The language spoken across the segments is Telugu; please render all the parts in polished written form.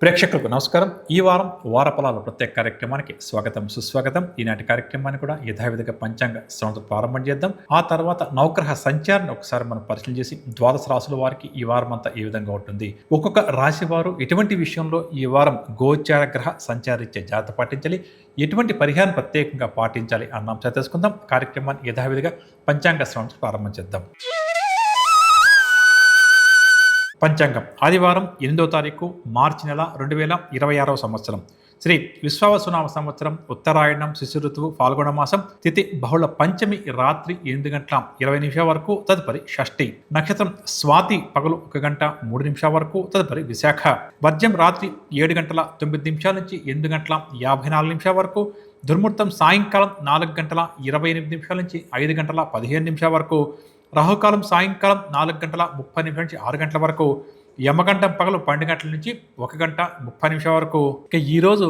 ప్రేక్షకులకు నమస్కారం. ఈ వారం వారఫలాలు ప్రత్యేక కార్యక్రమానికి స్వాగతం సుస్వాగతం. ఈనాటి కార్యక్రమాన్ని కూడా యథావిధిగా పంచాంగ శ్రవణతో ప్రారంభం చేద్దాం. ఆ తర్వాత నవగ్రహ సంచారాన్ని ఒకసారి మనం పరిశీలన చేసి ద్వాదశ రాశుల వారికి ఈ వారం అంతా ఏ విధంగా ఉంటుంది, ఒక్కొక్క రాశి వారు ఎటువంటి విషయంలో ఈ వారం గోచార గ్రహ సంచారిచ్చే జాగ్రత్త పాటించాలి, ఎటువంటి పరిహారం ప్రత్యేకంగా పాటించాలి అన్న అంశాలు తెలుసుకుందాం. కార్యక్రమాన్ని యథావిధిగా పంచాంగ శ్రవణతో ప్రారంభం చేద్దాం. పంచాంగం ఆదివారం 8వ తారీఖు మార్చి నెల 2026 సంవత్సరం. శ్రీ విశ్వావసునామ సంవత్సరం, ఉత్తరాయణం, శిశు ఋతువు, ఫాల్గుణ మాసం, తిథి బహుళ పంచమి రాత్రి 8 గంటల 20 నిమిషాల వరకు, తదుపరి షష్ఠి. నక్షత్రం స్వాతి పగలు 1 గంట 3 నిమిషాల వరకు, తదుపరి విశాఖ. వర్జ్యం రాత్రి 7 గంటల 9 నిమిషాల నుంచి 8 గంటల 54 నిమిషాల వరకు. దుర్ముహూర్తం సాయంకాలం 4 గంటల 28 నిమిషాల నుంచి 5 గంటల 15 నిమిషాల వరకు. రాహుకాలం సాయంకాలం 4 గంటల 30 నిమిషాల నుంచి 6 గంటల వరకు. యమగండం పగలు 12 గంటల నుంచి 1 గంట 30 నిమిషాల వరకు. ఇక ఈరోజు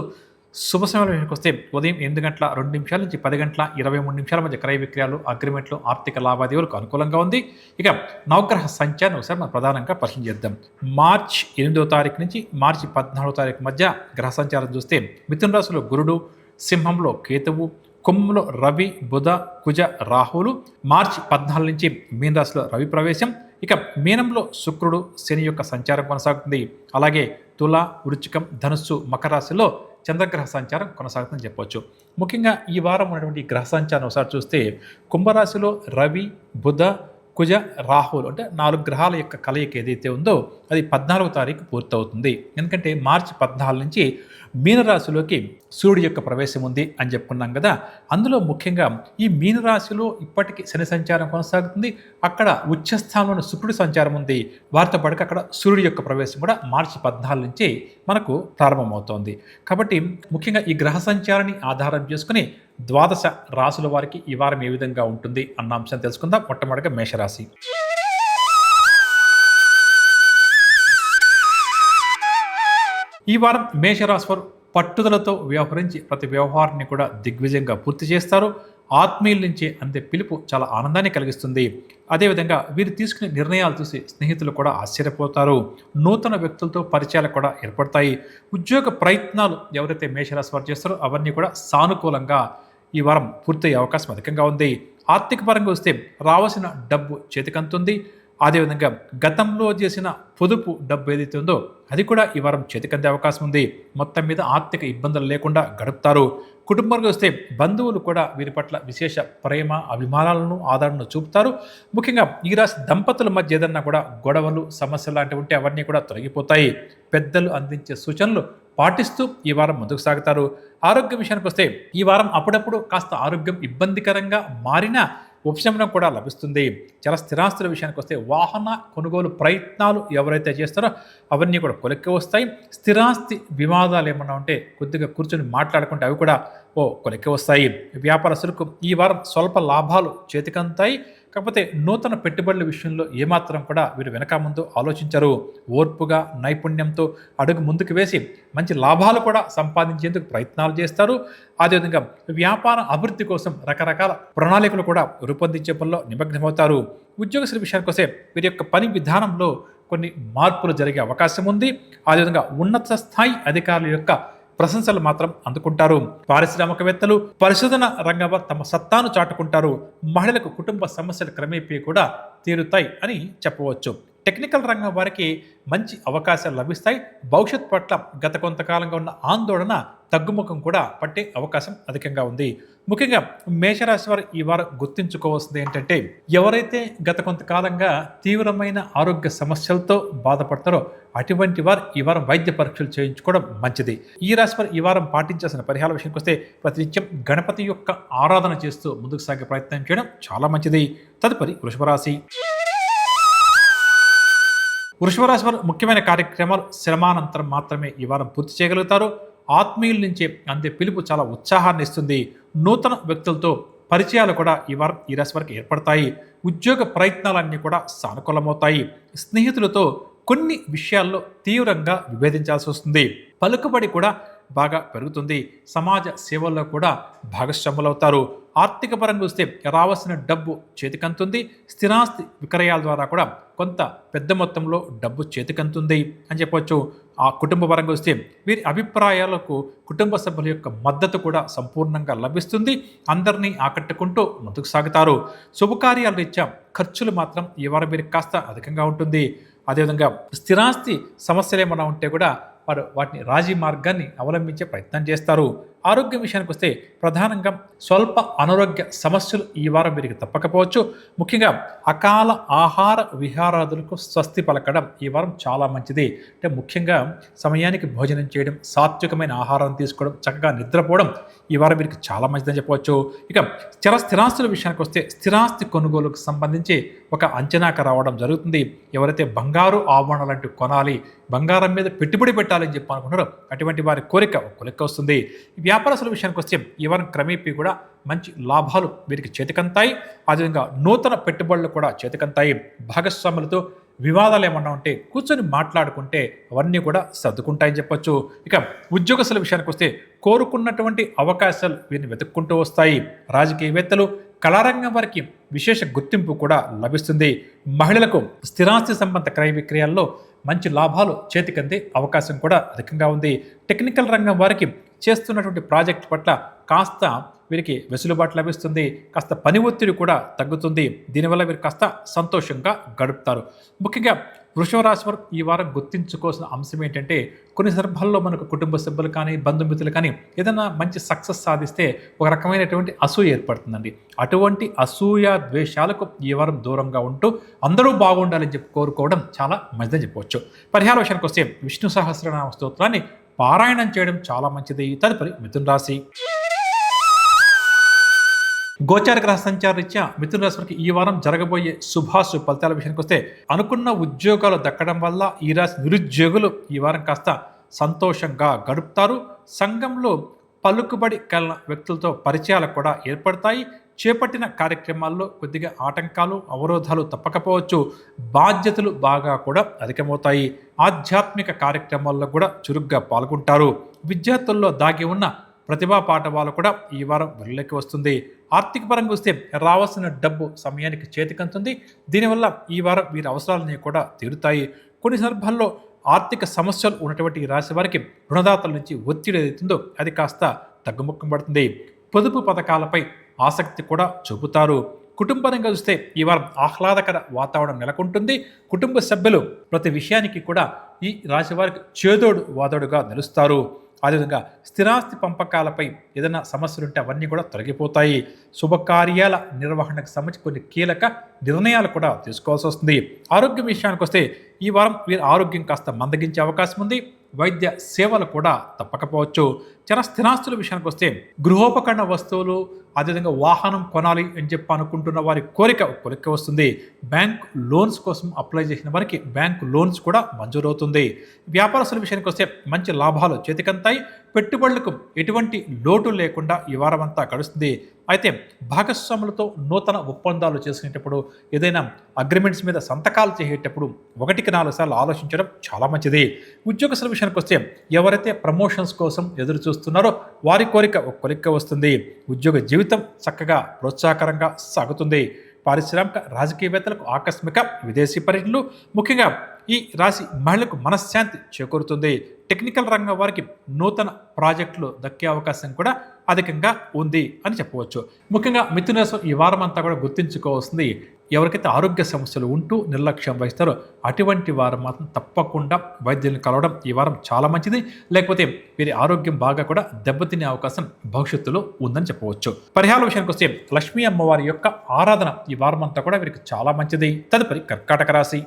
శుభ సమయంలో వస్తే ఉదయం 8 గంటల 2 నిమిషాల నుంచి 10 గంటల 23 నిమిషాల మధ్య క్రయ విక్రయాలు, అగ్రిమెంట్లు, ఆర్థిక లావాదేవీలకు అనుకూలంగా ఉంది. ఇక నవగ్రహ సంచారం ఒకసారి మనం ప్రధానంగా పరిశీలన చేద్దాం. మార్చి 8వ తారీఖు నుంచి మార్చి 14వ తారీఖు మధ్య గ్రహ సంచారం చూస్తే మిథున రాశిలో గురుడు, సింహంలో కేతువు, కుంభంలో రవి, బుధ, కుజ, రాహులు. మార్చి 14 నుంచి మీన రాశిలో రవి ప్రవేశం. ఇక మీనంలో శుక్రుడు, శని యొక్క సంచారం కొనసాగుతుంది. అలాగే తుల, వృశ్చికం, ధనుస్సు, మకర రాశిలో చంద్రగ్రహ సంచారం కొనసాగుతుందని చెప్పవచ్చు. ముఖ్యంగా ఈ వారం ఉన్నటువంటి గ్రహ సంచారం ఒకసారి చూస్తే కుంభరాశిలో రవి, బుధ, కుజ, రాహులు అంటే 4 గ్రహాల యొక్క కలయిక ఏదైతే ఉందో అది 14వ తారీఖు పూర్తవుతుంది. ఎందుకంటే మార్చి 14 నుంచి మీనరాశిలోకి సూర్యుడి యొక్క ప్రవేశం ఉంది అని చెప్పుకున్నాం కదా. అందులో ముఖ్యంగా ఈ మీనరాశిలో ఇప్పటికీ శని సంచారం కొనసాగుతుంది. అక్కడ ఉచ్చస్థానంలో శుక్రుడి సంచారం ఉంది. వారితో పాటు అక్కడ సూర్యుడి యొక్క ప్రవేశం కూడా మార్చి 14 నుంచి మనకు ప్రారంభమవుతోంది. కాబట్టి ముఖ్యంగా ఈ గ్రహ సంచారాన్ని ఆధారం చేసుకుని ద్వాదశ రాశుల వారికి ఈ వారం ఏ విధంగా ఉంటుంది అన్న అంశం తెలుసుకుందాం. మొట్టమొదటిగా మేషరాశి. ఈ వారం మేషరాశి వారు పట్టుదలతో వ్యవహరించి ప్రతి వ్యవహారాన్ని కూడా దిగ్విజయంగా పూర్తి చేస్తారు. ఆత్మీయుల నుంచి అందే పిలుపు చాలా ఆనందాన్ని కలిగిస్తుంది. అదేవిధంగా వీరు తీసుకునే నిర్ణయాలు చూసి స్నేహితులు కూడా ఆశ్చర్యపోతారు. నూతన వ్యక్తులతో పరిచయాలు కూడా ఏర్పడతాయి. ఉద్యోగ ప్రయత్నాలు ఎవరైతే మేషరాశి వారు చేస్తారో అవన్నీ కూడా సానుకూలంగా ఈ వారం పూర్తయ్యే అవకాశం అధికంగా ఉంది. ఆర్థిక పరంగా వస్తే రావాల్సిన డబ్బు చేతికంతుంది. అదేవిధంగా గతంలో చేసిన పొదుపు డబ్బు ఏదైతే ఉందో అది కూడా ఈ వారం చేతికందే అవకాశం ఉంది. మొత్తం మీద ఆర్థిక ఇబ్బందులు లేకుండా గడుపుతారు. కుటుంబంగా వస్తే బంధువులు కూడా వీరి పట్ల విశేష ప్రేమ, అభిమానాలను, ఆదరణను చూపుతారు. ముఖ్యంగా ఈ రాశి దంపతుల మధ్య ఏదన్నా కూడా గొడవలు, సమస్యలు లాంటివి ఉంటే అవన్నీ కూడా తొలగిపోతాయి. పెద్దలు అందించే సూచనలు పాటిస్తూ ఈ వారం ముందుకు సాగుతారు. ఆరోగ్య విషయానికి వస్తే ఈ వారం అప్పుడప్పుడు కాస్త ఆరోగ్యం ఇబ్బందికరంగా మారినా ఉపశమనం కూడా లభిస్తుంది. చాలా స్థిరాస్తుల విషయానికి వస్తే వాహన కొనుగోలు ప్రయత్నాలు ఎవరైతే చేస్తారో అవన్నీ కూడా కొలిక్కి వస్తాయి. స్థిరాస్తి వివాదాలు ఏమన్నా ఉంటే కొద్దిగా కూర్చొని మాట్లాడుకుంటే అవి కూడా కొలిక్కి వస్తాయి. వ్యాపారస్తులకు ఈ వారం స్వల్ప లాభాలు చేతికంతాయి. కాకపోతే నూతన పెట్టుబడుల విషయంలో ఏమాత్రం కూడా వీరు వెనక ముందు ఆలోచించరు. ఓర్పుగా, నైపుణ్యంతో అడుగు ముందుకు వేసి మంచి లాభాలు కూడా సంపాదించేందుకు ప్రయత్నాలు చేస్తారు. అదేవిధంగా వ్యాపార అభివృద్ధి కోసం రకరకాల ప్రణాళికలు కూడా రూపొందించే పనిలో నిమగ్నమవుతారు. ఉద్యోగస్తుల విషయానికి వస్తే వీరి యొక్క పని విధానంలో కొన్ని మార్పులు జరిగే అవకాశం ఉంది. అదేవిధంగా ఉన్నత స్థాయి అధికారుల యొక్క ప్రశంసలు మాత్రం అందుకుంటారు. పారిశ్రామికవేత్తలు పరిశోధన రంగంలో తమ సత్తాను చాటుకుంటారు. మహిళలకు కుటుంబ సమస్యలు క్రమేపీ కూడా తీరుతాయి అని చెప్పవచ్చు. టెక్నికల్ రంగం వారికి మంచి అవకాశాలు లభిస్తాయి. భవిష్యత్ పట్ల గత కొంతకాలంగా ఉన్న ఆందోళన తగ్గుముఖం కూడా పట్టే అవకాశం అధికంగా ఉంది. ముఖ్యంగా మేషరాశి వారు ఈ వారం గుర్తుంచుకోవాల్సింది ఏంటంటే ఎవరైతే గత కొంతకాలంగా తీవ్రమైన ఆరోగ్య సమస్యలతో బాధపడతారో అటువంటి వారు ఈ వారం వైద్య పరీక్షలు చేయించుకోవడం మంచిది. ఈ రాశి వారు ఈ వారం పాటించాల్సిన పరిహార విషయానికి వస్తే ప్రతినిత్యం గణపతి యొక్క ఆరాధన చేస్తూ ముందుకు సాగే ప్రయత్నం చేయడం చాలా మంచిది. తదుపరి వృషభరాశి. వృషభరాశి వారు ముఖ్యమైన కార్యక్రమాలు శ్రమానంతరం మాత్రమే ఈ వారం పూర్తి చేయగలుగుతారు. ఆత్మీయుల నుంచి అందే పిలుపు చాలా ఉత్సాహాన్ని ఇస్తుంది. నూతన వ్యక్తులతో పరిచయాలు కూడా ఈ వారం ఈ రాశి వారికి ఏర్పడతాయి. ఉద్యోగ ప్రయత్నాలన్నీ కూడా సానుకూలమవుతాయి. స్నేహితులతో కొన్ని విషయాల్లో తీవ్రంగా విభేదించాల్సి వస్తుంది. పలుకుబడి కూడా బాగా పెరుగుతుంది. సమాజ సేవల్లో కూడా భాగస్వాములవుతారు. ఆర్థిక పరంగా చూస్తే రావాల్సిన డబ్బు చేతికంతుంది. స్థిరాస్తి విక్రయాల ద్వారా కూడా కొంత పెద్ద మొత్తంలో డబ్బు చేతికంతుంది అని చెప్పొచ్చు. ఆ కుటుంబ పరంగా వస్తే వీరి అభిప్రాయాలకు కుటుంబ సభ్యుల యొక్క మద్దతు కూడా సంపూర్ణంగా లభిస్తుంది. అందరినీ ఆకట్టుకుంటూ ముందుకు సాగుతారు. శుభకార్యాల రీత్యా ఖర్చులు మాత్రం ఈ వారం వీరికి కాస్త అధికంగా ఉంటుంది. అదేవిధంగా స్థిరాస్తి సమస్యలు ఏమైనా ఉంటే కూడా వారు వాటిని రాజీ మార్గాన్ని అవలంబించే ప్రయత్నం చేస్తారు. ఆరోగ్యం విషయానికి వస్తే ప్రధానంగా స్వల్ప అనారోగ్య సమస్యలు ఈ వారం వీరికి తప్పకపోవచ్చు. ముఖ్యంగా అకాల ఆహార విహారాదులకు స్వస్తి పలకడం ఈ వారం చాలా మంచిది. అంటే ముఖ్యంగా సమయానికి భోజనం చేయడం, సాత్వికమైన ఆహారం తీసుకోవడం, చక్కగా నిద్రపోవడం ఈ వారం వీరికి చాలా మంచిదని చెప్పవచ్చు. ఇక స్థిరాస్తుల విషయానికి వస్తే స్థిరాస్తి కొనుగోలుకు సంబంధించి ఒక అంచనాకు రావడం జరుగుతుంది. ఎవరైతే బంగారు ఆభరణాలు లాంటివి కొనాలి, బంగారం మీద పెట్టుబడి పెట్టాలని చెప్పి అనుకుంటారో అటువంటి వారి కోరిక వస్తుంది. వ్యాపారస్తుల విషయానికి వస్తే ఈ వారం క్రమేపీ కూడా మంచి లాభాలు వీరికి చేతికంతాయి. అదేవిధంగా నూతన పెట్టుబడులు కూడా చేతికంతాయి. భాగస్వాములతో వివాదాలు ఏమన్నా ఉంటే కూర్చొని మాట్లాడుకుంటే అవన్నీ కూడా సర్దుకుంటాయని చెప్పొచ్చు. ఇక ఉద్యోగస్తుల విషయానికి వస్తే కోరుకున్నటువంటి అవకాశాలు వీరిని వెతుక్కుంటూ వస్తాయి. రాజకీయవేత్తలు, కళారంగం వారికి విశేష గుర్తింపు కూడా లభిస్తుంది. మహిళలకు స్థిరాస్తి సంబంధ క్రయ విక్రయాల్లో మంచి లాభాలు చేతికందే అవకాశం కూడా అధికంగా ఉంది. టెక్నికల్ రంగం వారికి చేస్తున్నటువంటి ప్రాజెక్ట్ పట్ల కాస్త వీరికి వెసులుబాటు లభిస్తుంది. కాస్త పని ఒత్తిడి కూడా తగ్గుతుంది. దీనివల్ల వీరు కాస్త సంతోషంగా గడుపుతారు. ముఖ్యంగా వృషభ రాశి వారు ఈ వారం గుర్తించుకోవాల్సిన అంశం ఏంటంటే కొన్ని సందర్భాల్లో మనకు కుటుంబ సభ్యులు కానీ బంధుమిత్రులు కానీ ఏదైనా మంచి సక్సెస్ సాధిస్తే ఒక రకమైనటువంటి అసూయ ఏర్పడుతుందండి. అటువంటి అసూయ ద్వేషాలకు ఈ వారం దూరంగా ఉంటూ అందరూ బాగుండాలని చెప్పి కోరుకోవడం చాలా మంచిదని చెప్పవచ్చు. పరిహార విషయానికి వస్తే విష్ణు సహస్రనామ స్తోత్రాన్ని పారాయణం చేయడం చాలా మంచిది. తదుపరి మిథున రాశి. గోచార గ్రహ సంచార రీత్యా మిథున రాశి వారికి ఈ వారం జరగబోయే శుభాశుభ ఫలితాల విషయానికి వస్తే అనుకున్న ఉద్యోగాలు దక్కడం వల్ల ఈ రాశి నిరుద్యోగులు ఈ వారం కాస్త సంతోషంగా గడుపుతారు. సంఘంలో పలుకుబడి కలిగిన వ్యక్తులతో పరిచయాలు కూడా ఏర్పడతాయి. చేపట్టిన కార్యక్రమాల్లో కొద్దిగా ఆటంకాలు, అవరోధాలు తప్పకపోవచ్చు. బాధ్యతలు బాగా కూడా అధికమవుతాయి. ఆధ్యాత్మిక కార్యక్రమాల్లో కూడా చురుగ్గా పాల్గొంటారు. విద్యార్థుల్లో దాగి ఉన్న ప్రతిభా పాఠవాలు కూడా ఈ వారం వెల్లకి వస్తుంది. ఆర్థిక పరంగా వస్తే రావాల్సిన డబ్బు సమయానికి చేతికంతుంది. దీనివల్ల ఈ వారం వీరి అవసరాలన్నీ కూడా తీరుతాయి. కొన్ని సందర్భాల్లో ఆర్థిక సమస్యలు ఉన్నటువంటి ఈ రాశి వారికి రుణదాతల నుంచి ఒత్తిడి ఏదైతుందో అది కాస్త తగ్గుముఖం పడుతుంది. పొదుపు పథకాలపై ఆసక్తి కూడా చూపుతారు. కుటుంబంగా చూస్తే ఈ వారం ఆహ్లాదకర వాతావరణం నెలకొంటుంది. కుటుంబ సభ్యులు ప్రతి విషయానికి కూడా ఈ రాశి వారికి చేదోడు వాదోడుగా నిలుస్తారు. అదేవిధంగా స్థిరాస్తి పంపకాలపై ఏదైనా సమస్యలుంటే అవన్నీ కూడా తొలగిపోతాయి. శుభకార్యాల నిర్వహణకు సంబంధించి కొన్ని కీలక నిర్ణయాలు కూడా తీసుకోవాల్సి వస్తుంది. ఆరోగ్యం విషయానికి వస్తే ఈ వారం వీరి ఆరోగ్యం కాస్త మందగించే అవకాశం ఉంది. వైద్య సేవలు కూడా తప్పకపోవచ్చు. స్థిరాస్తుల విషయానికి వస్తే గృహోపకరణ వస్తువులు, అదేవిధంగా వాహనం కొనాలి అని చెప్పి అనుకుంటున్న వారి కోరిక వస్తుంది. బ్యాంక్ లోన్స్ కోసం అప్లై చేసిన వారికి బ్యాంక్ లోన్స్ కూడా మంజూరవుతుంది. వ్యాపారస్తుల విషయానికి వస్తే మంచి లాభాలు చేతికంతాయి. పెట్టుబడులకు ఎటువంటి లోటు లేకుండా ఈ వారం అంతా గడుస్తుంది. అయితే భాగస్వాములతో నూతన ఒప్పందాలు చేసుకునేటప్పుడు ఏదైనా అగ్రిమెంట్స్ మీద సంతకాలు చేసేటప్పుడు 1-4 సార్లు ఆలోచించడం చాలా మంచిది. ఉద్యోగస్తుల విషయానికి వస్తే ఎవరైతే ప్రమోషన్స్ కోసం ఎదురు చూస్తున్నారో వారి కోరిక వస్తుంది. ఉద్యోగ జీవితం చక్కగా ప్రోత్సాహకరంగా సాగుతుంది. పారిశ్రామిక రాజకీయవేత్తలకు ఆకస్మిక విదేశీ పర్యటనలు, ముఖ్యంగా ఈ రాశి మహిళలకు మనశ్శాంతి చేకూరుతుంది. టెక్నికల్ రంగం వారికి నూతన ప్రాజెక్టులు దక్కే అవకాశం కూడా అధికంగా ఉంది అని చెప్పవచ్చు. ముఖ్యంగా మిథున రాశి ఈ వారం అంతా కూడా గుర్తించుకోవాల్సింది, ఎవరికైతే ఆరోగ్య సమస్యలు ఉంటూ నిర్లక్ష్యం వహిస్తారో అటువంటి వారు మాత్రం తప్పకుండా వైద్యులను కలవడం ఈ వారం చాలా మంచిది. లేకపోతే వీరి ఆరోగ్యం బాగా కూడా దెబ్బతినే అవకాశం భవిష్యత్తులో ఉందని చెప్పవచ్చు. పరిహార విషయానికి వస్తే లక్ష్మీ అమ్మవారి యొక్క ఆరాధన ఈ వారం అంతా కూడా వీరికి చాలా మంచిది. తదుపరి కర్కాటక రాశి.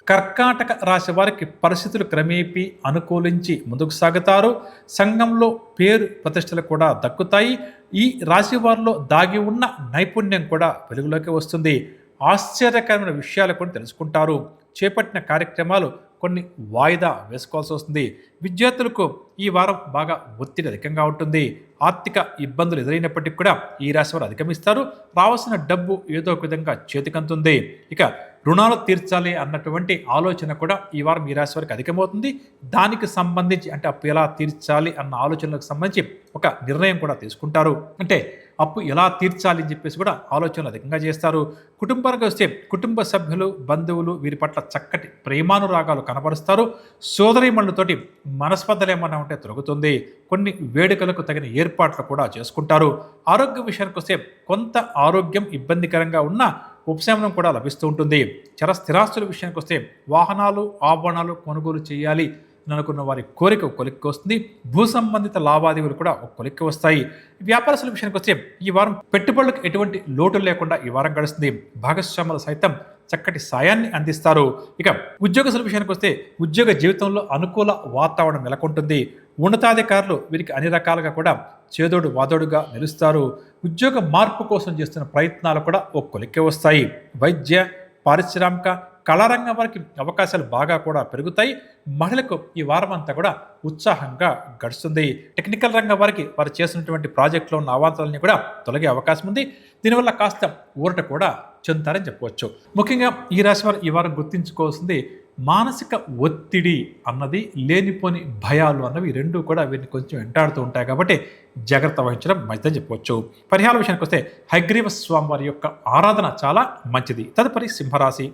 కర్కాటక రాశి వారికి పరిస్థితులు క్రమేపీ అనుకూలించి ముందుకు సాగుతారు. సంఘంలో పేరు ప్రతిష్టలు కూడా దక్కుతాయి. ఈ రాశి వారిలో దాగి ఉన్న నైపుణ్యం కూడా వెలుగులోకి వస్తుంది. ఆశ్చర్యకరమైన విషయాలు కూడా తెలుసుకుంటారు. చేపట్టిన కార్యక్రమాలు కొన్ని వాయిదా వేసుకోవాల్సి వస్తుంది. విద్యార్థులకు ఈ వారం బాగా ఒత్తిడి అధికంగా ఉంటుంది. ఆర్థిక ఇబ్బందులు ఎదురైనప్పటికీ కూడా ఈ రాశి వారు అధిగమిస్తారు. రావాల్సిన డబ్బు ఏదో ఒక విధంగా చేతికంతుంది. ఇక రుణాలు తీర్చాలి అన్నటువంటి ఆలోచన కూడా ఈ వారం ఈ రాశి వారికి అధికమవుతుంది. దానికి సంబంధించి అంటే అప్పు ఎలా తీర్చాలి అన్న ఆలోచనలకు సంబంధించి ఒక నిర్ణయం కూడా తీసుకుంటారు. అంటే అప్పు ఎలా తీర్చాలి అని చెప్పేసి కూడా ఆలోచనలు అధికంగా చేస్తారు. కుటుంబానికి వస్తే కుటుంబ సభ్యులు, బంధువులు వీరి పట్ల చక్కటి ప్రేమానురాగాలు కనబరుస్తారు. సోదరీమణులతోటి మనస్పర్ధలు ఏమన్నా ఉంటే తొలగుతుంది. కొన్ని వేడుకలకు తగిన ఏర్పాట్లు కూడా చేసుకుంటారు. ఆరోగ్య విషయానికి వస్తే కొంత ఆరోగ్యం ఇబ్బందికరంగా ఉన్నా ఉపశమనం కూడా లభిస్తూ ఉంటుంది. స్థిరాస్తుల విషయానికి వస్తే వాహనాలు, ఆభరణాలు కొనుగోలు చేయాలి అని అనుకున్న వారి కోరిక ఒక కొలిక్కి వస్తుంది. భూ సంబంధిత లావాదేవీలు కూడా ఒక కొలిక్కి వస్తాయి. వ్యాపారస్తుల విషయానికి వస్తే ఈ వారం పెట్టుబడులకు ఎటువంటి లోటు లేకుండా ఈ వారం గడుస్తుంది. భాగస్వాములు సైతం చక్కటి సాయాన్ని అందిస్తారు. ఇక ఉద్యోగస్తుల విషయానికి వస్తే ఉద్యోగ జీవితంలో అనుకూల వాతావరణం నెలకొంటుంది. ఉన్నతాధికారులు వీరికి అన్ని రకాలుగా కూడా చేదోడు వాదోడుగా నిలుస్తారు. ఉద్యోగ మార్పు కోసం చేస్తున్న ప్రయత్నాలు కూడా ఒక కొలిక్కి వస్తాయి. వైద్య, పారిశ్రామిక, కళారంగం వారికి అవకాశాలు బాగా కూడా పెరుగుతాయి. మహిళలకు ఈ వారం అంతా కూడా ఉత్సాహంగా గడుస్తుంది. టెక్నికల్ రంగం వారికి వారు చేసినటువంటి ప్రాజెక్టులో ఉన్న అవాంతరాలని కూడా తొలగే అవకాశం ఉంది. దీనివల్ల కాస్త ఊరట కూడా చెందుతారని చెప్పవచ్చు. ముఖ్యంగా ఈ రాశి వారు ఈ వారం గుర్తించుకోవాల్సింది మానసిక ఒత్తిడి అన్నది, లేనిపోని భయాలు అన్నవి రెండు కూడా వీరిని కొంచెం వెంటాడుతూ ఉంటాయి. కాబట్టి జాగ్రత్త వహించడం మంచిదని చెప్పవచ్చు. పరిహార విషయానికి వస్తే హయగ్రీవ స్వామి వారి యొక్క ఆరాధన చాలా మంచిది. తదుపరి సింహరాశి.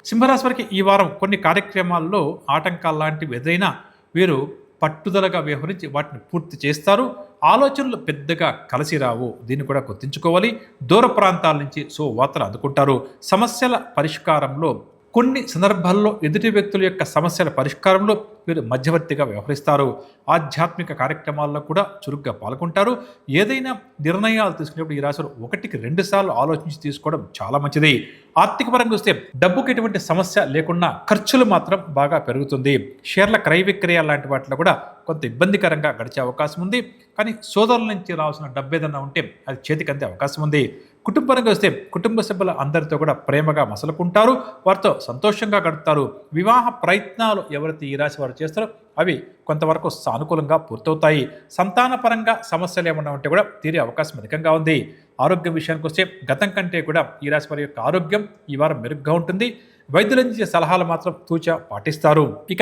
సింహరాశి వారికి ఈ వారం కొన్ని కార్యక్రమాల్లో ఆటంకాలు లాంటివి ఎదురైనా వీరు పట్టుదలగా వ్యవహరించి వాటిని పూర్తి చేస్తారు. ఆలోచనలు పెద్దగా కలిసి రావు, దీన్ని కూడా గుర్తుంచుకోవాలి. దూర ప్రాంతాల నుంచి వార్తలు అందుకుంటారు. సమస్యల పరిష్కారంలో కొన్ని సందర్భాల్లో ఎదుటి వ్యక్తుల యొక్క సమస్యల పరిష్కారంలో వీరు మధ్యవర్తిగా వ్యవహరిస్తారు. ఆధ్యాత్మిక కార్యక్రమాల్లో కూడా చురుగ్గా పాల్గొంటారు. ఏదైనా నిర్ణయాలు తీసుకునేప్పుడు ఈ రాశులు 1-2 సార్లు ఆలోచించి తీసుకోవడం చాలా మంచిది. ఆర్థిక పరంగా వస్తే డబ్బుకి ఎటువంటి సమస్య లేకుండా ఖర్చులు మాత్రం బాగా పెరుగుతుంది. షేర్ల క్రయ విక్రయాలు లాంటి వాటిలో కూడా కొంత ఇబ్బందికరంగా గడిచే అవకాశం ఉంది. కానీ సోదరుల నుంచి రావాల్సిన డబ్బు ఏదన్నా ఉంటే అది చేతికి అందే అవకాశం ఉంది. కుటుంబపరంగా వస్తే కుటుంబ సభ్యుల అందరితో కూడా ప్రేమగా మసలుకుంటారు. వారితో సంతోషంగా గడుపుతారు. వివాహ ప్రయత్నాలు ఎవరైతే ఈ రాశి వారు చేస్తారో అవి కొంతవరకు సానుకూలంగా పూర్తవుతాయి. సంతానపరంగా సమస్యలు ఏమన్నా ఉంటే కూడా తీరే అవకాశం అధికంగా ఉంది. ఆరోగ్యం విషయానికి వస్తే గతం కంటే కూడా ఈ రాశి వారి యొక్క ఆరోగ్యం ఈ వారం మెరుగ్గా ఉంటుంది. వైద్యుల నుంచి సలహాలు మాత్రం తూచా పాటిస్తారు. ఇక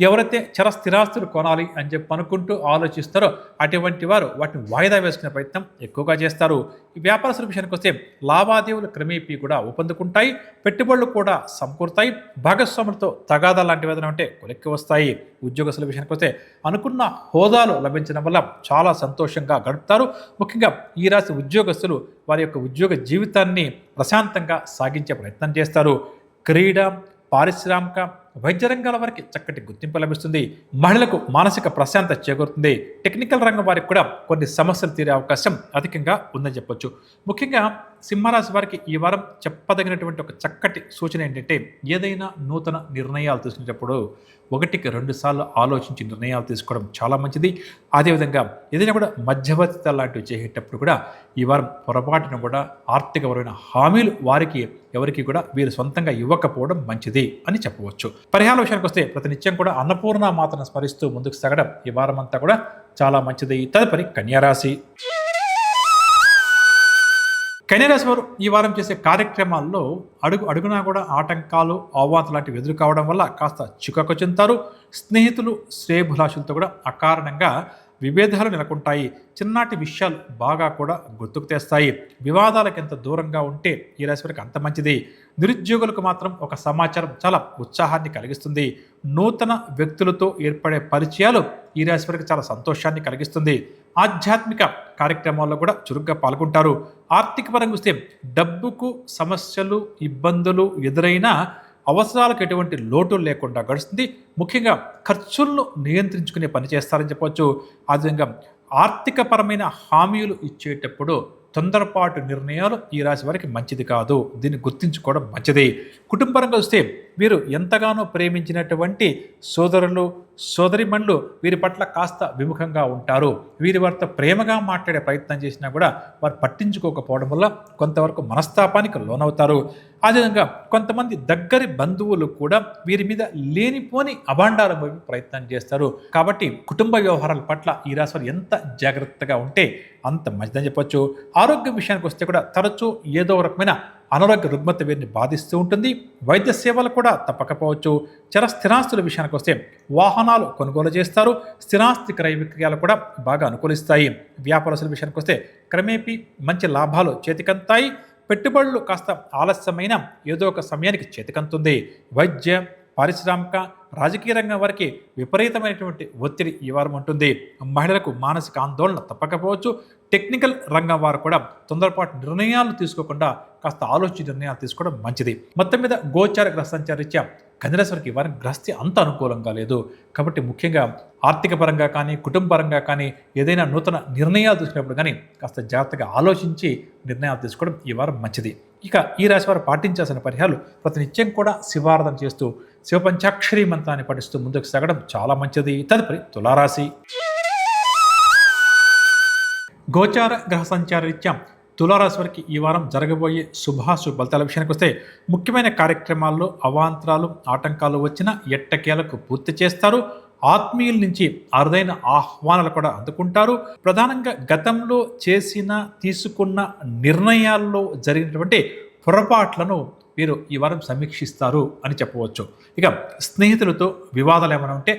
ఎవరైతే స్థిరాస్తులు కొనాలి అని చెప్పి అనుకుంటూ ఆలోచిస్తారో అటువంటి వారు వాటిని వాయిదా వేసుకునే ప్రయత్నం ఎక్కువగా చేస్తారు. ఈ వ్యాపారస్తుల విషయానికి వస్తే లావాదేవీలు క్రమేపీ కూడా ఊపందుకుంటాయి. పెట్టుబడులు కూడా సమకూరుతాయి. భాగస్వాములతో తగాదా లాంటివి ఏదైనా ఉంటే కొలిక్కి వస్తాయి. ఉద్యోగస్తుల విషయానికి వస్తే అనుకున్న హోదాలు లభించడం వల్ల చాలా సంతోషంగా గడుపుతారు. ముఖ్యంగా ఈ రాశి ఉద్యోగస్తులు వారి యొక్క ఉద్యోగ జీవితాన్ని ప్రశాంతంగా సాగించే ప్రయత్నం చేస్తారు. క్రీడ, పారిశ్రామిక, వైద్య రంగాల వారికి చక్కటి గుర్తింపు లభిస్తుంది. మహిళలకు మానసిక ప్రశాంతత చేకూరుతుంది. టెక్నికల్ రంగం వారికి కూడా కొన్ని సమస్యలు తీరే అవకాశం అధికంగా ఉందని చెప్పొచ్చు. ముఖ్యంగా సింహరాశి వారికి ఈ వారం చెప్పదగినటువంటి ఒక చక్కటి సూచన ఏంటంటే ఏదైనా నూతన నిర్ణయాలు తీసుకునేటప్పుడు 1-2 సార్లు ఆలోచించి నిర్ణయాలు తీసుకోవడం చాలా మంచిది. అదేవిధంగా ఏదైనా కూడా మధ్యవర్తిత లాంటివి చేసేటప్పుడు కూడా ఈ వారం పొరపాటున కూడా ఆర్థికపరమైన హామీలు వారికి ఎవరికి కూడా వీరు సొంతంగా ఇవ్వకపోవడం మంచిది అని చెప్పవచ్చు. పరిహార విషయానికి వస్తే ప్రతినిత్యం కూడా అన్నపూర్ణ మాతను స్మరిస్తూ ముందుకు సాగడం ఈ వారం అంతా కూడా చాలా మంచిది. తదుపరి కన్యారాశి. కన్యారాశి వారు ఈ వారం చేసే కార్యక్రమాల్లో అడుగునా కూడా ఆటంకాలు, అవాంతలు లాంటివి ఎదురు కావడం వల్ల కాస్త చికాకు చెందుతారు. స్నేహితులు, శ్రేయభిలాషులతో కూడా అకారణంగా విభేదాలు నెలకొంటాయి. చిన్నటి విషయాలు బాగా కూడా గుర్తుకు తెస్తాయి. వివాదాలకు ఎంత దూరంగా ఉంటే ఈ రాశి వారికి అంత మంచిది. నిరుద్యోగులకు మాత్రం ఒక సమాచారం చాలా ఉత్సాహాన్ని కలిగిస్తుంది. నూతన వ్యక్తులతో ఏర్పడే పరిచయాలు ఈ రాశి వారికి చాలా సంతోషాన్ని కలిగిస్తుంది. ఆధ్యాత్మిక కార్యక్రమాల్లో కూడా చురుగ్గా పాల్గొంటారు. ఆర్థిక పరంగా వస్తే డబ్బుకు సమస్యలు, ఇబ్బందులు ఎదురైనా అవసరాలకు ఎటువంటి లోటు లేకుండా గడుస్తుంది. ముఖ్యంగా ఖర్చులను నియంత్రించుకునే పని చేస్తారని చెప్పవచ్చు. అదేవిధంగా ఆర్థికపరమైన హామీలు ఇచ్చేటప్పుడు తొందరపాటు నిర్ణయాలు ఈ రాశి వారికి మంచిది కాదు. దీన్ని గుర్తించుకోవడం మంచిది. కుటుంబపరంగా వస్తే వీరు ఎంతగానో ప్రేమించినటువంటి సోదరులు, సోదరిమణులు వీరి పట్ల కాస్త విముఖంగా ఉంటారు. వీరి వారితో ప్రేమగా మాట్లాడే ప్రయత్నం చేసినా కూడా వారు పట్టించుకోకపోవడం వల్ల కొంతవరకు మనస్తాపానికి లోనవుతారు. అదేవిధంగా కొంతమంది దగ్గరి బంధువులు కూడా వీరి మీద లేనిపోని అభాండాలు మోపే ప్రయత్నం చేస్తారు. కాబట్టి కుటుంబ వ్యవహారాల పట్ల ఈ రాశి వారు ఎంత జాగ్రత్తగా ఉంటే అంత మంచిదని చెప్పొచ్చు. ఆరోగ్యం విషయానికి వస్తే కూడా తరచూ ఏదో రకమైన అనారోగ్య రుగ్మత వీరిని బాధిస్తూ ఉంటుంది. వైద్య సేవలు కూడా తప్పకపోవచ్చు. స్థిరాస్తుల విషయానికి వస్తే వాహనాలు కొనుగోలు చేస్తారు. స్థిరాస్తి క్రయ విక్రయాలు కూడా బాగా అనుకూలిస్తాయి. వ్యాపారస్తుల విషయానికి వస్తే క్రమేపీ మంచి లాభాలు చేతికంతాయి. పెట్టుబడులు కాస్త ఆలస్యమైన ఏదో ఒక సమయానికి చేతికంతుంది. వైద్య, పారిశ్రామిక, రాజకీయ రంగం వారికి విపరీతమైనటువంటి ఒత్తిడి ఈ వారం ఉంటుంది. మహిళలకు మానసిక ఆందోళన తప్పకపోవచ్చు. టెక్నికల్ రంగం వారు కూడా తొందరపాటు నిర్ణయాలు తీసుకోకుండా కాస్త ఆలోచించి నిర్ణయాలు తీసుకోవడం మంచిది. మొత్తం మీద గోచార గ్రహ సంచారీత్యా కన్యరాశివారికి వారి గ్రహస్థి అంత అనుకూలంగా లేదు. కాబట్టి ముఖ్యంగా ఆర్థిక పరంగా కానీ కుటుంబ పరంగా కానీ ఏదైనా నూతన నిర్ణయాలు తీసుకున్నప్పుడు కానీ కాస్త జాగ్రత్తగా ఆలోచించి నిర్ణయాలు తీసుకోవడం ఈ వారం మంచిది. ఇక ఈ రాశి వారు పాటించాల్సిన పరిహారాలు ప్రతినిత్యం కూడా శివారాధన చేస్తూ శివపంచాక్షరి మంత్రాన్ని పఠిస్తూ ముందుకు సాగడం చాలా మంచిది. తదుపరి తులారాశి. గోచార గ్రహ సంచార రీత్యా తులారాశి వారికి ఈ వారం జరగబోయే శుభాశుభ ఫలితాల విషయానికి వస్తే ముఖ్యమైన కార్యక్రమాల్లో అవాంతరాలు ఆటంకాలు వచ్చినా ఎట్టకేలకు పూర్తి చేస్తారు. ఆత్మీయుల నుంచి అరుదైన ఆహ్వానాలు కూడా అందుకుంటారు. ప్రధానంగా గతంలో తీసుకున్న నిర్ణయాల్లో జరిగినటువంటి పొరపాట్లను వీరు ఈ వారం సమీక్షిస్తారు అని చెప్పవచ్చు. ఇక స్నేహితులతో వివాదాలు ఏమైనా ఉంటే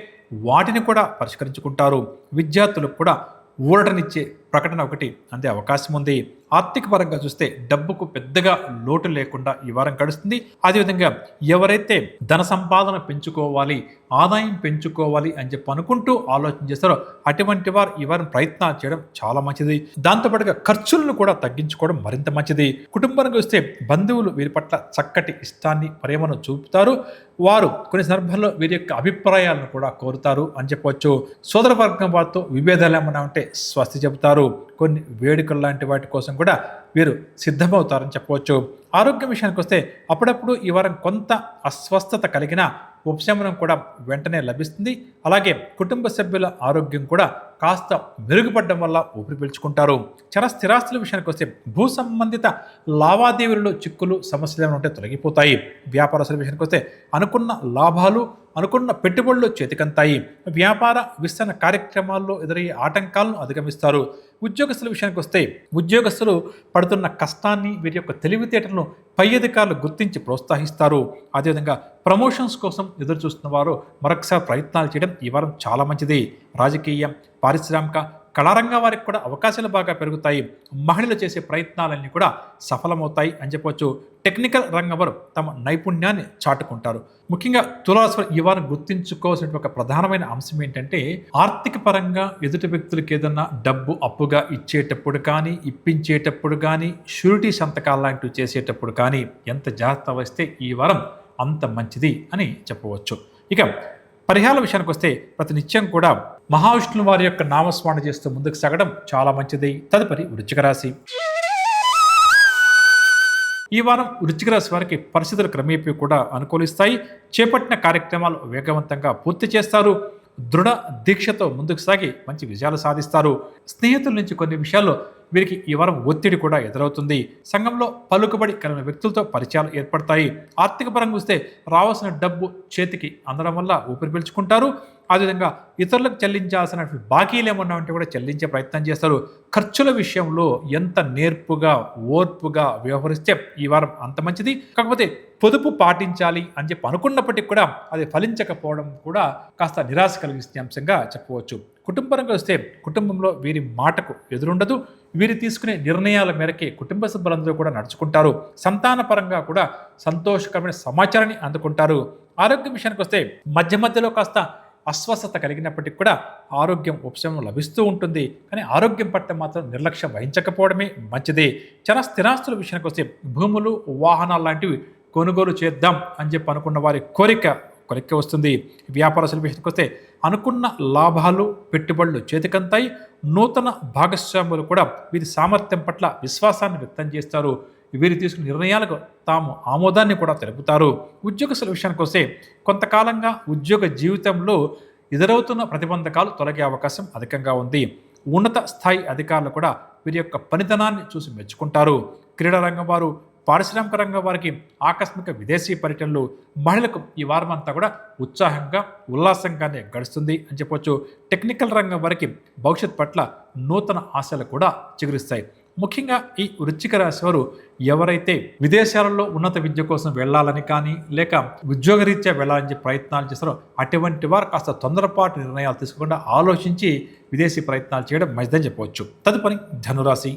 వాటిని కూడా పరిష్కరించుకుంటారు. విద్యార్థులకు కూడా ఊరటనిచ్చే ప్రకటన ఒకటి అందే అవకాశం ఉంది. ఆర్థిక పరంగా చూస్తే డబ్బుకు పెద్దగా లోటు లేకుండా ఈ వారం గడుస్తుంది. అదేవిధంగా ఎవరైతే ధన సంపాదన పెంచుకోవాలి, ఆదాయం పెంచుకోవాలి అని చెప్పి అనుకుంటూ ఆలోచన చేస్తారో అటువంటి వారు ఈ వారం ప్రయత్నాలు చేయడం చాలా మంచిది. దాంతోపాటుగా ఖర్చులను కూడా తగ్గించుకోవడం మరింత మంచిది. కుటుంబానికి వస్తే బంధువులు వీరి పట్ల చక్కటి ఇష్టాన్ని, ప్రేమను చూపుతారు. వారు కొన్ని సందర్భాల్లో వీరి యొక్క అభిప్రాయాలను కూడా కోరుతారు అని చెప్పవచ్చు. సోదర వర్గం వారితో విభేదాలు ఏమైనా ఉంటే స్వస్తి చెబుతారు. కొన్ని వేడుకలు లాంటి వాటి కోసం కూడా వీరు సిద్ధమవుతారని చెప్పవచ్చు. ఆరోగ్యం విషయానికి వస్తే అప్పుడప్పుడు ఈ వారం కొంత అస్వస్థత కలిగిన ఉపశమనం కూడా వెంటనే లభిస్తుంది. అలాగే కుటుంబ సభ్యుల ఆరోగ్యం కూడా కాస్త మెరుగుపడడం వల్ల ఊపిరి పీల్చుకుంటారు. స్థిరాస్తుల విషయానికి వస్తే భూ సంబంధిత లావాదేవీలలో చిక్కులు, సమస్యలు ఏమైనా ఉంటే తొలగిపోతాయి. వ్యాపారస్తుల విషయానికి వస్తే అనుకున్న లాభాలు, అనుకున్న పెట్టుబడులు చేతికంతాయి. వ్యాపార విస్తరణ కార్యక్రమాల్లో ఎదురయ్యే ఆటంకాలను అధిగమిస్తారు. ఉద్యోగస్తుల విషయానికి వస్తే ఉద్యోగస్తులు పడుతున్న కష్టాన్ని, వీరి యొక్క తెలివితేటలను పై అధికారులు గుర్తించి ప్రోత్సహిస్తారు. అదేవిధంగా ప్రమోషన్స్ కోసం ఎదురు చూస్తున్న వారు మరొకసారి ప్రయత్నాలు చేయడం ఈ వారం చాలా మంచిది. రాజకీయ, పారిశ్రామిక, కళారంగ వారికి కూడా అవకాశాలు బాగా పెరుగుతాయి. మహిళలు చేసే ప్రయత్నాలన్నీ కూడా సఫలమవుతాయి అని చెప్పవచ్చు. టెక్నికల్ రంగం వారు తమ నైపుణ్యాన్ని చాటుకుంటారు. ముఖ్యంగా తులారాశి ఈ వారం గుర్తించుకోవాల్సిన ఒక ప్రధానమైన అంశం ఏంటంటే ఆర్థిక పరంగా ఎదుటి వ్యక్తులకు ఏదన్నా డబ్బు అప్పుగా ఇచ్చేటప్పుడు కానీ, ఇప్పించేటప్పుడు కానీ, షూరిటీ సంతకాలు లాంటివి చేసేటప్పుడు కానీ ఎంత జాగ్రత్త వహిస్తే ఈ వారం అంత మంచిది అని చెప్పవచ్చు. ఇక పరిహారాల విషయానికి వస్తే ప్రతినిత్యం కూడా మహావిష్ణువు వారి యొక్క నామస్మరణ చేస్తూ ముందుకు సాగడం చాలా మంచిది. తదుపరి వృశ్చిక రాశి. ఈ వారం వృశ్చిక రాశి వారికి పరిస్థితులు క్రమేపీ కూడా అనుకూలిస్తాయి. చేపట్టిన కార్యక్రమాలు వేగవంతంగా పూర్తి చేస్తారు. దృఢ దీక్షతో ముందుకు సాగి మంచి విజయాలు సాధిస్తారు. స్నేహితుల నుంచి కొన్ని విషయాల్లో వీరికి ఈ వారం ఒత్తిడి కూడా ఎదురవుతుంది. సంఘంలో పలుకుబడి కలిగిన వ్యక్తులతో పరిచయాలు ఏర్పడతాయి. ఆర్థిక పరంగా చూస్తే రావాల్సిన డబ్బు చేతికి అందడం వల్ల ఊపిరి పీల్చుకుంటారు. అదేవిధంగా ఇతరులకు చెల్లించాల్సిన బాకీలు ఏమన్నా ఉంటే కూడా చెల్లించే ప్రయత్నం చేస్తారు. ఖర్చుల విషయంలో ఎంత నేర్పుగా, ఓర్పుగా వ్యవహరిస్తే ఈ వారం అంత మంచిది. కాకపోతే పొదుపు పాటించాలి అని చెప్పి అనుకున్నప్పటికీ కూడా అది ఫలించకపోవడం కూడా కాస్త నిరాశ కలిగించే అంశంగా చెప్పవచ్చు. కుటుంబరంగా వస్తే కుటుంబంలో వీరి మాటకు ఎదురుండదు. వీరు తీసుకునే నిర్ణయాల మేరకే కుటుంబ సభ్యులందరూ కూడా నడుచుకుంటారు. సంతాన పరంగా కూడా సంతోషకరమైన సమాచారాన్ని అందుకుంటారు. ఆరోగ్యం విషయానికి వస్తే మధ్య మధ్యలో కాస్త అస్వస్థత కలిగినప్పటికీ కూడా ఆరోగ్యం ఉపశమనం లభిస్తూ ఉంటుంది. కానీ ఆరోగ్యం పట్ల మాత్రం నిర్లక్ష్యం వహించకపోవడమే మంచిది. స్థిరాస్తుల విషయానికి వస్తే భూములు, వాహనాలు లాంటివి కొనుగోలు చేద్దాం అని చెప్పి అనుకున్న వారి కోరిక వస్తుంది. వ్యాపారస్తుల విషయానికి వస్తే అనుకున్న లాభాలు, పెట్టుబడులు చేతికంతాయి. నూతన భాగస్వాములు కూడా వీరి సామర్థ్యం పట్ల విశ్వాసాన్ని వ్యక్తం చేస్తారు. వీరు తీసుకున్న నిర్ణయాలకు తాము ఆమోదాన్ని కూడా తెలుపుతారు. ఉద్యోగస్తుల విషయానికి వస్తే కొంతకాలంగా ఉద్యోగ జీవితంలో ఎదురవుతున్న ప్రతిబంధకాలు తొలగే అవకాశం అధికంగా ఉంది. ఉన్నత స్థాయి అధికారులు కూడా వీరి యొక్క పనితనాన్ని చూసి మెచ్చుకుంటారు. క్రీడా రంగం వారు, పారిశ్రామిక రంగం వారికి ఆకస్మిక విదేశీ పర్యటనలు, మహిళలకు ఈ వారం అంతా కూడా ఉత్సాహంగా ఉల్లాసంగానే గడుస్తుంది అని చెప్పొచ్చు. టెక్నికల్ రంగం వారికి భవిష్యత్ పట్ల నూతన ఆశలు కూడా చిగురిస్తాయి. ముఖ్యంగా ఈ వృశ్చిక రాశి వారు ఎవరైతే విదేశాలలో ఉన్నత విద్య కోసం వెళ్ళాలని కానీ లేక ఉద్యోగరీత్యా వెళ్ళాలని ప్రయత్నాలు చేస్తారో అటువంటి వారు కాస్త తొందరపాటు నిర్ణయాలు తీసుకోకుండా ఆలోచించి విదేశీ ప్రయత్నాలు చేయడం మంచిదని చెప్పవచ్చు. తదుపరి ధనురాశి.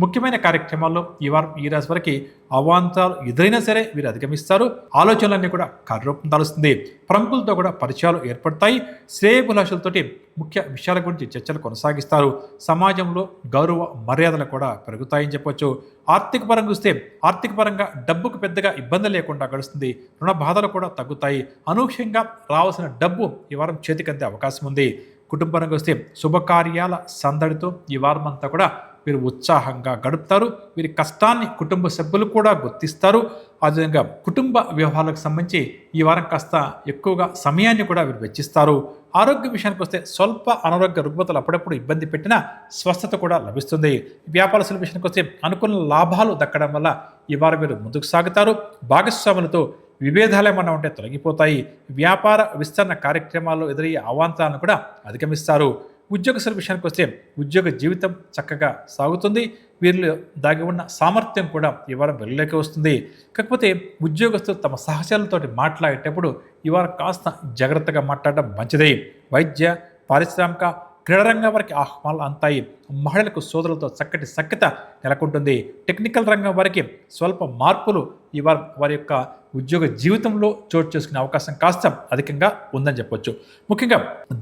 ముఖ్యమైన కార్యక్రమాల్లో ఈ వారం ఈ రాశి వారికి అవాంతరాలు ఎదురైనా సరే వీరు అధిగమిస్తారు. ఆలోచనలన్నీ కూడా కార్యరూపం దాలుస్తుంది. ప్రముఖులతో కూడా పరిచయాలు ఏర్పడతాయి. శ్రేయభిలాషులతోటి ముఖ్య విషయాల గురించి చర్చలు కొనసాగిస్తారు. సమాజంలో గౌరవ మర్యాదలు కూడా పెరుగుతాయని చెప్పొచ్చు. ఆర్థిక పరంగా చూస్తే ఆర్థిక పరంగా డబ్బుకు పెద్దగా ఇబ్బంది లేకుండా గడుస్తుంది. రుణ బాధలు కూడా తగ్గుతాయి. అనూహ్యంగా రావాల్సిన డబ్బు ఈ వారం చేతికందే అవకాశం ఉంది. కుటుంబపరంగా వస్తే శుభకార్యాల సందడితో ఈ వారం అంతా కూడా వీరు ఉత్సాహంగా గడుపుతారు. వీరి కష్టాన్ని కుటుంబ సభ్యులు కూడా గుర్తిస్తారు. అదేవిధంగా కుటుంబ వ్యవహారాలకు సంబంధించి ఈ వారం కాస్త ఎక్కువగా సమయాన్ని కూడా వీరు వెచ్చిస్తారు. ఆరోగ్య విషయానికి వస్తే స్వల్ప అనారోగ్య రుగ్మతలు అప్పుడప్పుడు ఇబ్బంది పెట్టినా స్వస్థత కూడా లభిస్తుంది. వ్యాపారస్తుల విషయానికి వస్తే అనుకున్న లాభాలు దక్కడం వల్ల ఈ వారం వీరు ముందుకు సాగుతారు. భాగస్వాములతో విభేదాలు ఏమన్నా ఉంటే తొలగిపోతాయి. వ్యాపార విస్తరణ కార్యక్రమాల్లో ఎదురయ్యే అవాంతరాలను కూడా అధిగమిస్తారు. ఉద్యోగస్తుల విషయానికి వస్తే ఉద్యోగ జీవితం చక్కగా సాగుతుంది. వీరిలో దాగి ఉన్న సామర్థ్యం కూడా ఈ వారం వెలుగులోకి వస్తుంది. కాకపోతే ఉద్యోగస్తులు తమ సహచరులతో మాట్లాడేటప్పుడు ఈ వారం కాస్త జాగ్రత్తగా మాట్లాడడం మంచిది. వైద్య, పారిశ్రామిక, క్రీడారంగం వారికి ఆహ్వానాలు అంతాయి. మహిళలకు సోదరులతో చక్కటి సఖ్యత నెలకొంటుంది. టెక్నికల్ రంగం వారికి స్వల్ప మార్పులు ఈ వారం వారి యొక్క ఉద్యోగ జీవితంలో చోటు చేసుకునే అవకాశం కాస్త అధికంగా ఉందని చెప్పొచ్చు. ముఖ్యంగా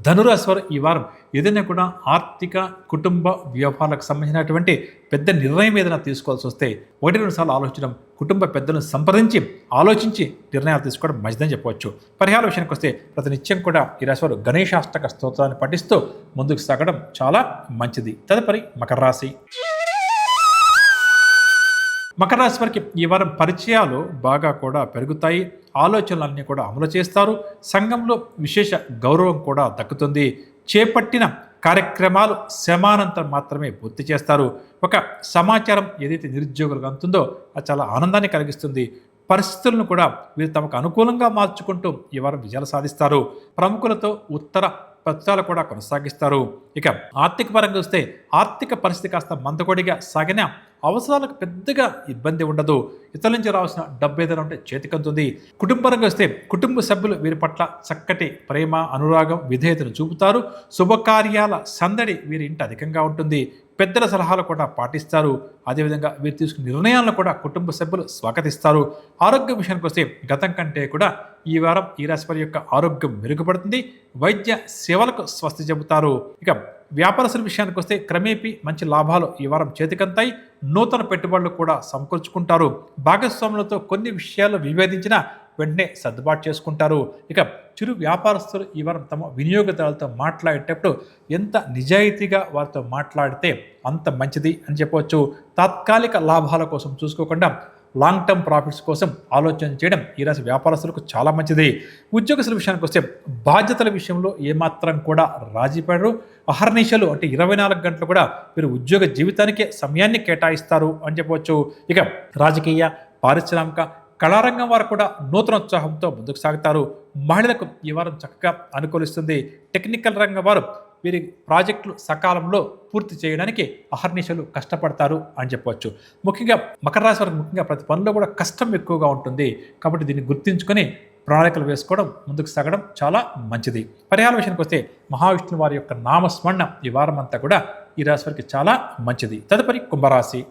ధనురాశి వారు ఈ వారం ఏదైనా కూడా ఆర్థిక, కుటుంబ వ్యవహారాలకు సంబంధించినటువంటి పెద్ద నిర్ణయం ఏదైనా తీసుకోవాల్సి వస్తే 1-2 సార్లు ఆలోచించడం, కుటుంబ పెద్దలను సంప్రదించి ఆలోచించి నిర్ణయాలు తీసుకోవడం మంచిదని చెప్పవచ్చు. పరిహార విషయానికి వస్తే ప్రతినిత్యం కూడా ఈ రాశి వారు గణేశాష్టక స్తోత్రాన్ని పఠిస్తూ ముందుకు సాగడం చాలా మంచిది. తదుపరి మకర రాశి. మకర రాశి వారికి ఈ వారం పరిచయాలు బాగా కూడా పెరుగుతాయి. ఆలోచనలన్నీ కూడా అమలు చేస్తారు. సంఘంలో విశేష గౌరవం కూడా దక్కుతుంది. చేపట్టిన కార్యక్రమాలు శ్రమానంతరం మాత్రమే పూర్తి చేస్తారు. ఒక సమాచారం ఏదైతే నిరుద్యోగులకు అందుతుందో అది చాలా ఆనందాన్ని కలిగిస్తుంది. పరిస్థితులను కూడా వీరు తమకు అనుకూలంగా మార్చుకుంటూ ఈ వారం విజయాలు సాధిస్తారు. ప్రముఖులతో ఉత్తర ప్రచారాలు కూడా కొనసాగిస్తారు. ఇక ఆర్థిక పరంగా వస్తే ఆర్థిక పరిస్థితి కాస్త మందకొడిగా సాగిన అవసరాలకు పెద్దగా ఇబ్బంది ఉండదు. ఇతరుల నుంచి రావాల్సిన డబ్బు ఏదైనా ఉంటే చేతికందుతుంది. కుటుంబపరంగా వస్తే కుటుంబ సభ్యులు వీరి పట్ల చక్కటి ప్రేమ, అనురాగం, విధేయతను చూపుతారు. శుభకార్యాల సందడి వీరి ఇంటి అధికంగా ఉంటుంది. పెద్దల సలహాలు కూడా పాటిస్తారు. అదేవిధంగా వీరు తీసుకున్న నిర్ణయాలను కూడా కుటుంబ సభ్యులు స్వాగతిస్తారు. ఆరోగ్య విషయానికి వస్తే గతం కంటే కూడా ఈ వారం ఈ రాశి వారి యొక్క ఆరోగ్యం మెరుగుపడుతుంది. వైద్య సేవలకు స్వస్తి చెబుతారు. ఇక వ్యాపారస్తుల విషయానికి వస్తే క్రమేపీ మంచి లాభాలు ఈ వారం చేతికంతాయి. నూతన పెట్టుబడులు కూడా సమకూర్చుకుంటారు. భాగస్వాములతో కొన్ని విషయాలు విభేదించిన వెంటనే సర్దుబాటు చేసుకుంటారు. ఇక చిరు వ్యాపారస్తులు ఈ వారం తమ వినియోగదారులతో మాట్లాడేటప్పుడు ఎంత నిజాయితీగా వారితో మాట్లాడితే అంత మంచిది అని చెప్పవచ్చు. తాత్కాలిక లాభాల కోసం చూసుకోకుండా లాంగ్ టర్మ్ ప్రాఫిట్స్ కోసం ఆలోచన చేయడం ఈ రాశి వ్యాపారస్తులకు చాలా మంచిది. ఉద్యోగస్తుల విషయానికి వస్తే బాధ్యతల విషయంలో ఏమాత్రం కూడా రాజీ పడరు. అహర్నిశలు అంటే 24 గంటలు కూడా వీరు ఉద్యోగ జీవితానికే సమయాన్ని కేటాయిస్తారు అని చెప్పవచ్చు. ఇక రాజకీయ, పారిశ్రామిక, కళారంగం వారు కూడా నూతనోత్సాహంతో ముందుకు సాగుతారు. మహిళలకు ఈ వారం చక్కగా అనుకూలిస్తుంది. టెక్నికల్ రంగం వారు వీరి ప్రాజెక్టులు సకాలంలో పూర్తి చేయడానికి అహర్నిశలు కష్టపడతారు అని చెప్పవచ్చు. ముఖ్యంగా మకర రాశి వారికి ముఖ్యంగా ప్రతి పనిలో కూడా కష్టం ఎక్కువగా ఉంటుంది. కాబట్టి దీన్ని గుర్తించుకొని ప్రణాళికలు వేసుకోవడం, ముందుకు సాగడం చాలా మంచిది. పరిహార విషయానికి వస్తే మహావిష్ణువు వారి యొక్క నామస్మరణ ఈ వారం అంతా కూడా ఈ రాశి వారికి చాలా మంచిది. తదుపరి కుంభరాశి.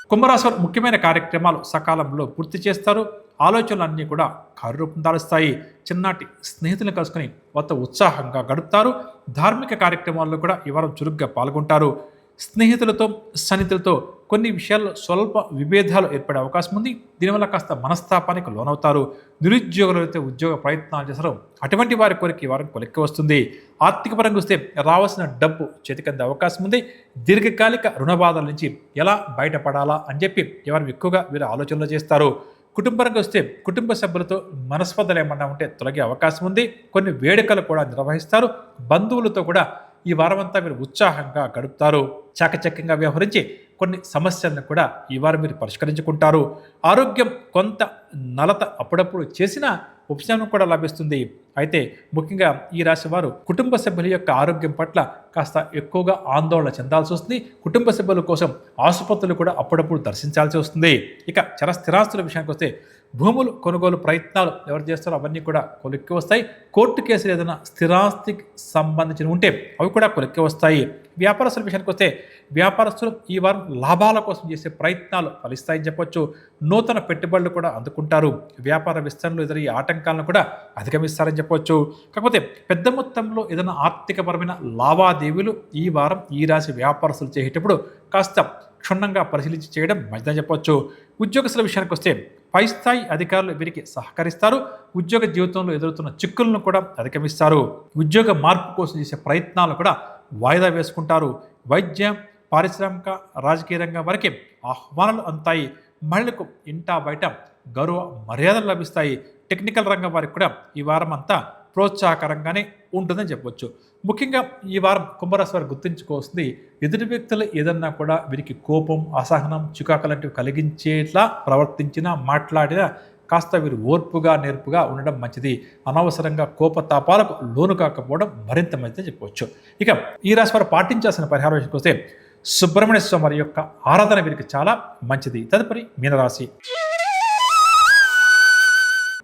కుంభరాశి వారు ముఖ్యమైన కార్యక్రమాలు సకాలంలో పూర్తి చేస్తారు. ఆలోచనలన్నీ కూడా కార్యరూపం దాలుస్తాయి. చిన్నటి స్నేహితులను కలుసుకొని కొత్త ఉత్సాహంగా గడుపుతారు. ధార్మిక కార్యక్రమాల్లో కూడా ఈ వారం చురుగ్గా పాల్గొంటారు. స్నేహితులతో, సన్నిహితులతో కొన్ని విషయాల్లో స్వల్ప విభేదాలు ఏర్పడే అవకాశం ఉంది. దీనివల్ల కాస్త మనస్తాపానికి లోనవుతారు. నిరుద్యోగులు అయితే ఉద్యోగ ప్రయత్నాలు చేస్తారో అటువంటి వారి కోరిక ఈ వారం కొలిక్కి వస్తుంది. ఆర్థిక పరంగా వస్తే రావాల్సిన డబ్బు చేతికందే అవకాశం ఉంది. దీర్ఘకాలిక రుణ బాధల నుంచి ఎలా బయటపడాలా అని చెప్పి ఎవరు ఎక్కువగా వీరు ఆలోచనలు చేస్తారు. కుటుంబరంగా వస్తే కుటుంబ సభ్యులతో మనస్పర్ధలు ఏమన్నా ఉంటే తొలగే అవకాశం ఉంది. కొన్ని వేడుకలు కూడా నిర్వహిస్తారు. బంధువులతో కూడా ఈ వారం అంతా మీరు ఉత్సాహంగా గడుపుతారు. చాకచక్యంగా వ్యవహరించి కొన్ని సమస్యలను కూడా ఈ వారం మీరు పరిష్కరించుకుంటారు. ఆరోగ్యం కొంత నలత అప్పుడప్పుడు చేసినా ఉపశమనం కూడా లభిస్తుంది. అయితే ముఖ్యంగా ఈ రాశి వారు కుటుంబ సభ్యుల యొక్క ఆరోగ్యం పట్ల కాస్త ఎక్కువగా ఆందోళన చెందాల్సి వస్తుంది. కుటుంబ సభ్యుల కోసం ఆసుపత్రులు కూడా అప్పుడప్పుడు దర్శించాల్సి వస్తుంది. ఇక చర స్థిరాస్తుల విషయానికి వస్తే భూములు కొనుగోలు ప్రయత్నాలు ఎవరు చేస్తారో అవన్నీ కూడా కొలిక్కి వస్తాయి. కోర్టు కేసులు ఏదైనా స్థిరాస్తికి సంబంధించిన ఉంటే అవి కూడా కొలిక్కి వస్తాయి. వ్యాపారస్తుల విషయానికి వస్తే వ్యాపారస్తులు ఈ వారం లాభాల కోసం చేసే ప్రయత్నాలు ఫలిస్తాయని చెప్పొచ్చు. నూతన పెట్టుబడులు కూడా అందుకుంటారు. వ్యాపార విస్తరణలో ఎదురయ్యే ఆటంకాలను కూడా అధిగమిస్తారని చెప్పొచ్చు. కాకపోతే పెద్ద మొత్తంలో ఏదైనా ఆర్థికపరమైన లావాదేవీలు ఈ వారం ఈ రాశి వ్యాపారస్తులు చేసేటప్పుడు కాస్త క్షుణ్ణంగా పరిశీలించి చేయడం మంచిదని చెప్పొచ్చు. ఉద్యోగస్తుల విషయానికి వస్తే పై స్థాయి అధికారులు వీరికి సహకరిస్తారు. ఉద్యోగ జీవితంలో ఎదురుతున్న చిక్కులను కూడా అధిగమిస్తారు. ఉద్యోగ మార్పు కోసం చేసే ప్రయత్నాలు కూడా వాయిదా వేసుకుంటారు. వైద్య, పారిశ్రామిక, రాజకీయ రంగం వరకు ఆహ్వానాలు అందుతాయి. మహిళలకు ఇంటా బయట గౌరవ మర్యాదలు లభిస్తాయి. టెక్నికల్ రంగం వారికి కూడా ఈ వారం అంతా ప్రోత్సాహకరంగానే ఉంటుందని చెప్పవచ్చు. ముఖ్యంగా ఈ వారం కుంభరాశి వారు గుర్తుంచుకోవాల్సింది ఎదుటి వ్యక్తులు ఏదన్నా కూడా వీరికి కోపం, అసహనం, చికాకు లాంటివి కలిగించేట్లా ప్రవర్తించినా మాట్లాడినా కాస్త వీరు ఓర్పుగా నేర్పుగా ఉండడం మంచిది. అనవసరంగా కోపతాపాలకు లోను కాకపోవడం మరింత మంచిదని చెప్పవచ్చు. ఇక ఈ రాశి వారు పాటించాల్సిన పరిహారం విషయానికి వస్తే సుబ్రహ్మణ్య స్వామి యొక్క ఆరాధన వీరికి చాలా మంచిది. తదుపరి మీనరాశి.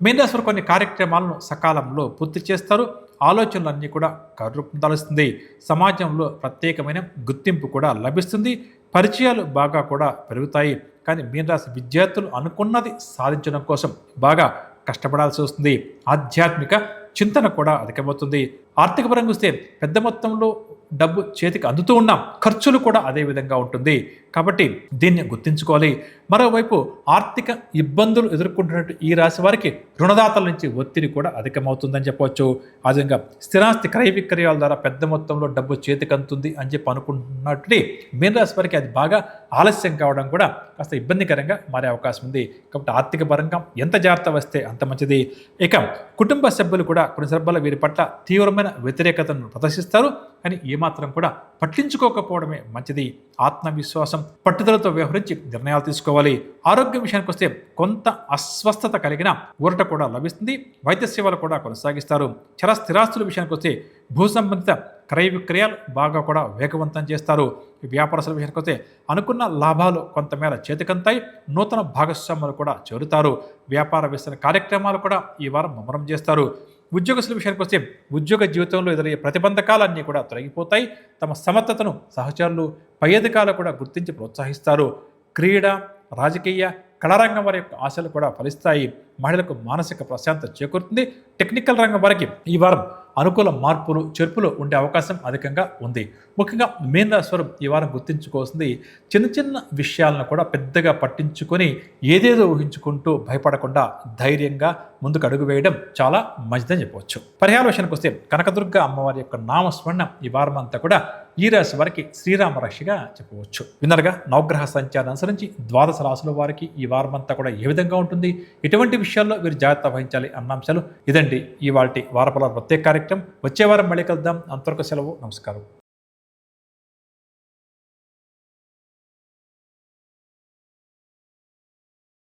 మీనరాశి వారు కొన్ని కార్యక్రమాలను సకాలంలో పూర్తి చేస్తారు. ఆలోచనలన్నీ కూడా కరుపు తలుస్తుంది. సమాజంలో ప్రత్యేకమైన గుర్తింపు కూడా లభిస్తుంది. పరిచయాలు బాగా కూడా పెరుగుతాయి. కానీ మీనరాశి విద్యార్థులు అనుకున్నది సాధించడం కోసం బాగా కష్టపడాల్సి వస్తుంది. ఆధ్యాత్మిక చింతన కూడా అధికమవుతుంది. ఆర్థిక పరంగా వస్తే పెద్ద మొత్తంలో డబ్బు చేతికి అందుతూ ఉన్నాం, ఖర్చులు కూడా అదే విధంగా ఉంటుంది. కాబట్టి దీన్ని గుర్తించుకోవాలి. మరోవైపు ఆర్థిక ఇబ్బందులు ఎదుర్కొంటున్నట్టు ఈ రాశి వారికి రుణదాతల నుంచి ఒత్తిడి కూడా అధికమవుతుందని చెప్పవచ్చు. ఆ విధంగా స్థిరాస్తి క్రయ విక్రయాల ద్వారా పెద్ద మొత్తంలో డబ్బు చేతికి అందుతుంది అని చెప్పి అనుకుంటున్నట్టు మీనరాశి వారికి అది బాగా ఆలస్యం కావడం కూడా కాస్త ఇబ్బందికరంగా మారే అవకాశం ఉంది. కాబట్టి ఆర్థిక పరంగా ఎంత జాగ్రత్త వస్తే అంత మంచిది. ఇక కుటుంబ సభ్యులు కూడా కొన్ని సందర్భాల్లో వీరి పట్ల తీవ్రమైన వ్యతిరేకతను ప్రదర్శిస్తారు. కానీ ఏమాత్రం కూడా పట్టించుకోకపోవడమే మంచిది. ఆత్మవిశ్వాసం, పట్టుదలతో వ్యవహరించి నిర్ణయాలు తీసుకోవాలి. ఆరోగ్యం విషయానికి వస్తే కొంత అస్వస్థత కలిగిన ఊరట కూడా లభిస్తుంది. వైద్య సేవలు కూడా కొనసాగిస్తారు. చర స్థిరాస్తుల విషయానికి వస్తే భూ సంబంధిత క్రయ విక్రయాలు బాగా కూడా వేగవంతం చేస్తారు. వ్యాపారస్తుల విషయానికి వస్తే అనుకున్న లాభాలు కొంతమేర చేతికంతాయి. నూతన భాగస్వాములు కూడా చేరుతారు. వ్యాపార విస్తరణ కార్యక్రమాలు కూడా ఈ వారం ముమ్మరం చేస్తారు. ఉద్యోగస్తుల విషయానికి వస్తే ఉద్యోగ జీవితంలో ఎదురయ్యే ప్రతిబంధకాలన్నీ కూడా తొలగిపోతాయి. తమ సమర్థతను సహచరులు, పై అధికారులు కూడా గుర్తించి ప్రోత్సహిస్తారు. క్రీడ, రాజకీయ, కళారంగం వారి యొక్క ఆశలు కూడా ఫలిస్తాయి. మహిళలకు మానసిక ప్రశాంతత చేకూరుతుంది. టెక్నికల్ రంగం వారికి ఈ వారం అనుకూల మార్పులు, చేర్పులు ఉండే అవకాశం అధికంగా ఉంది. ముఖ్యంగా మీనరాశి వారు ఈ వారం గుర్తుంచుకోవాల్సింది చిన్న చిన్న విషయాలను కూడా పెద్దగా పట్టించుకొని ఏదేదో ఊహించుకుంటూ భయపడకుండా ధైర్యంగా ముందుకు అడుగు వేయడం చాలా మంచిదని చెప్పవచ్చు. పరిహార విషయానికి వస్తే కనకదుర్గ అమ్మవారి యొక్క నామస్మరణ ఈ వారం అంతా కూడా ఈ రాశి వారికి శ్రీరామ రక్షగా చెప్పవచ్చు. విన్నరగా నవగ్రహ సంచారం అనుసరించి ద్వాదశ రాశుల వారికి ఈ వారం అంతా కూడా ఏ విధంగా ఉంటుంది, ఎటువంటి విషయాల్లో వీరు జాగ్రత్త వహించాలి అన్న అంశాలు ఇదండి ఇవాల్టి వారఫలాల ప్రత్యేక కార్యక్రమం. వచ్చే వారం మళ్ళీ కలుద్దాం. అంతవరకు సెలవు. నమస్కారం.